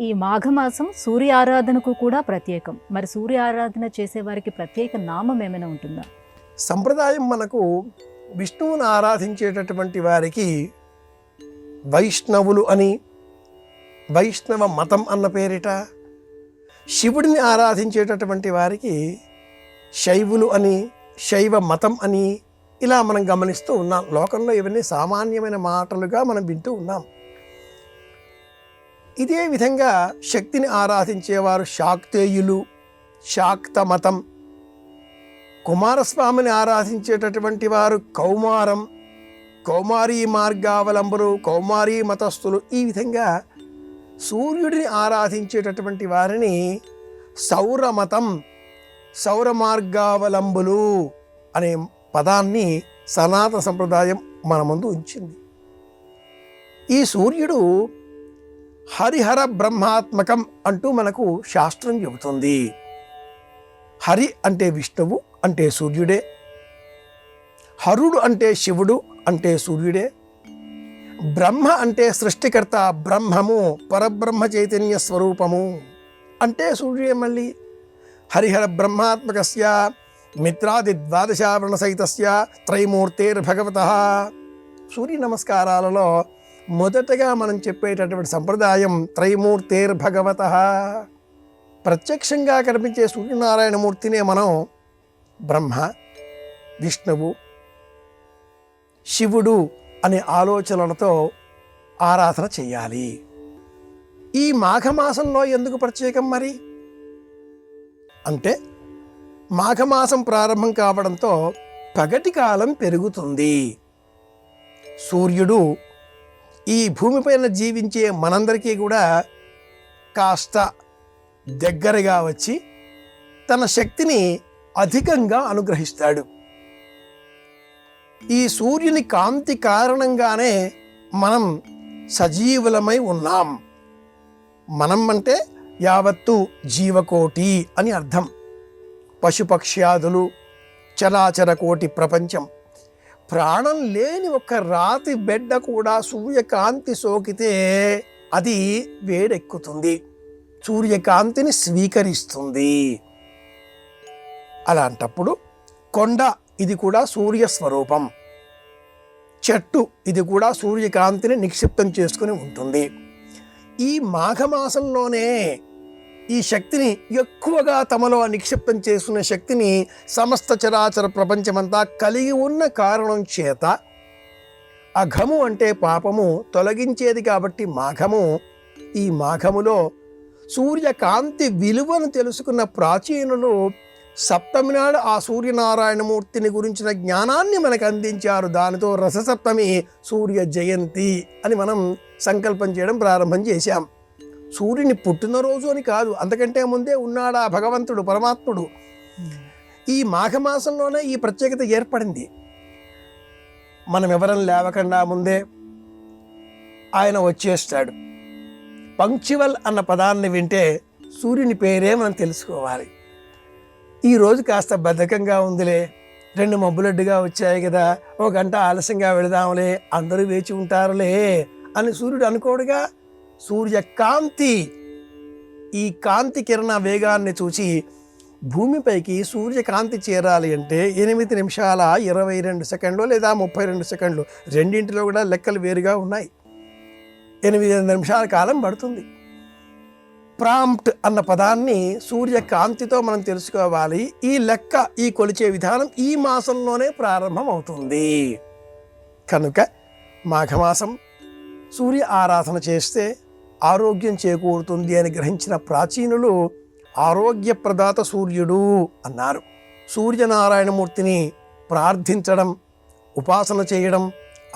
ఈ మాఘమాసం సూర్య ఆరాధనకు కూడా ప్రత్యేకం. మరి సూర్య ఆరాధన చేసేవారికి ప్రత్యేక నామం ఏమైనా ఉంటుందా? సంప్రదాయం మనకు విష్ణువును ఆరాధించేటటువంటి వారికి వైష్ణవులు అని, వైష్ణవ మతం అన్న పేరిట, శివుడిని ఆరాధించేటటువంటి వారికి శైవులు అని, శైవ మతం అని ఇలా మనం గమనిస్తూ ఉన్నాం. లోకంలో ఇవన్నీ సామాన్యమైన మాటలుగా మనం వింటూ ఉన్నాం. ఇదే విధంగా శక్తిని ఆరాధించేవారు శాక్తేయులు, శాక్త మతం, కుమారస్వామిని ఆరాధించేటటువంటి వారు కౌమారం, కౌమారీ మార్గావలంబులు, కౌమారీ మతస్థులు. ఈ విధంగా సూర్యుడిని ఆరాధించేటటువంటి వారిని సౌరమతం, సౌర మార్గావలంబులు అనే పదాన్ని సనాతన సంప్రదాయం మన ముందు ఉంచింది. ఈ సూర్యుడు హరిహర బ్రహ్మాత్మకం అంటూ మనకు శాస్త్రం చెబుతుంది. హరి అంటే విష్ణువు అంటే సూర్యుడే, హరుడు అంటే శివుడు అంటే సూర్యుడే, బ్రహ్మ అంటే సృష్టికర్త, బ్రహ్మము పరబ్రహ్మ చైతన్య స్వరూపము అంటే సూర్యుడే. మళ్ళీ హరిహర బ్రహ్మాత్మకస్య మిత్రాది ద్వాదశావరణ సహితస్య త్రైమూర్తేర్భగవతః. సూర్య నమస్కారాలలో మొదటగా మనం చెప్పేటటువంటి సంప్రదాయం త్రైమూర్తేర్భగవతః. ప్రత్యక్షంగా కనిపించే సూర్యనారాయణమూర్తినే మనం బ్రహ్మ, విష్ణువు, శివుడు అనే ఆలోచనలతో ఆరాధన చేయాలి. ఈ మాఘమాసంలో ఎందుకు ప్రత్యేకం మరి అంటే, మాఘమాసం ప్రారంభం కావడంతో పగటి కాలం పెరుగుతుంది. సూర్యుడు ఈ భూమిపైన జీవించే మనందరికీ కూడా కాస్త దగ్గరగా వచ్చి తన శక్తిని అధికంగా అనుగ్రహిస్తాడు. ఈ సూర్యుని కాంతి కారణంగానే మనం సజీవులమై ఉన్నాం. మనం అంటే యావత్తు జీవకోటి అని అర్థం. పశుపక్ష్యాదులు, చరాచర కోటి ప్రపంచం. ప్రాణం లేని ఒక రాతి బిడ్డ కూడా సూర్యకాంతి సోకితే అది వేడెక్కుతుంది, సూర్యకాంతిని స్వీకరిస్తుంది. అలాంటప్పుడు కొండ ఇది కూడా సూర్య స్వరూపం, చెట్టు ఇది కూడా సూర్యకాంతిని నిక్షిప్తం చేసుకుని ఉంటుంది. ఈ మాఘమాసంలోనే ఈ శక్తిని ఎక్కువగా తమలో నిక్షిప్తం చేసుకునే శక్తిని సమస్త చరాచర ప్రపంచమంతా కలిగి ఉన్న కారణం చేత అఘము అంటే పాపము తొలగించేది కాబట్టి మాఘము. ఈ మాఘములో సూర్యకాంతి విలువను తెలుసుకున్న ప్రాచీనులు సప్తమి నాడు ఆ సూర్యనారాయణమూర్తిని గురించిన జ్ఞానాన్ని మనకు అందించారు. దానితో రససప్తమి సూర్య జయంతి అని మనం సంకల్పం చేయడం ప్రారంభం చేశాం. సూర్యుని పుట్టినరోజు అని కాదు, అంతకంటే ముందే ఉన్నాడా భగవంతుడు పరమాత్ముడు. ఈ మాఘమాసంలోనే ఈ ప్రత్యేకత ఏర్పడింది. మనం ఎవరం లేవకుండా ముందే ఆయన వచ్చేస్తాడు. పంక్చువల్ అన్న పదాన్ని వింటే సూర్యుని పేరే మనం తెలుసుకోవాలి. ఈరోజు కాస్త బద్ధకంగా ఉందిలే, 2 మబ్బులడ్డుగా వచ్చాయి కదా, 1 గంట ఆలస్యంగా వెళదాంలే, అందరూ వేచి ఉంటారులే అని సూర్యుడు అనుకోడుగా. సూర్యకాంతి ఈ కాంతి కిరణ వేగాన్ని చూసి భూమిపైకి సూర్యకాంతి చేరాలి అంటే 8 నిమిషాల 22 సెకండ్లు లేదా 32 సెకండ్లు, రెండింటిలో కూడా లెక్కలు వేరుగా ఉన్నాయి. 8 నిమిషాల కాలం పడుతుంది. ప్రాంప్ట్ అన్న పదాన్ని సూర్యకాంతితో మనం తెలుసుకోవాలి. ఈ లెక్క, ఈ కొలిచే విధానం ఈ మాసంలోనే ప్రారంభం అవుతుంది. కనుక మాఘమాసం సూర్య ఆరాధన చేస్తే ఆరోగ్యం చేకూరుతుంది అని గ్రహించిన ప్రాచీనులు ఆరోగ్యప్రదాత సూర్యుడు అన్నారు. సూర్యనారాయణమూర్తిని ప్రార్థించడం, ఉపాసన చేయడం,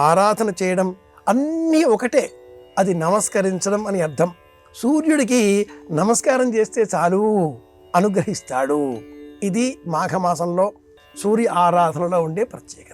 ఆరాధన చేయడం అన్నీ ఒకటే. అది నమస్కరించడం అని అర్థం. సూర్యుడికి నమస్కారం చేస్తే చాలు, అనుగ్రహిస్తాడు. ఇది మాఘమాసంలో సూర్య ఆరాధనలో ఉండే ప్రత్యేకత.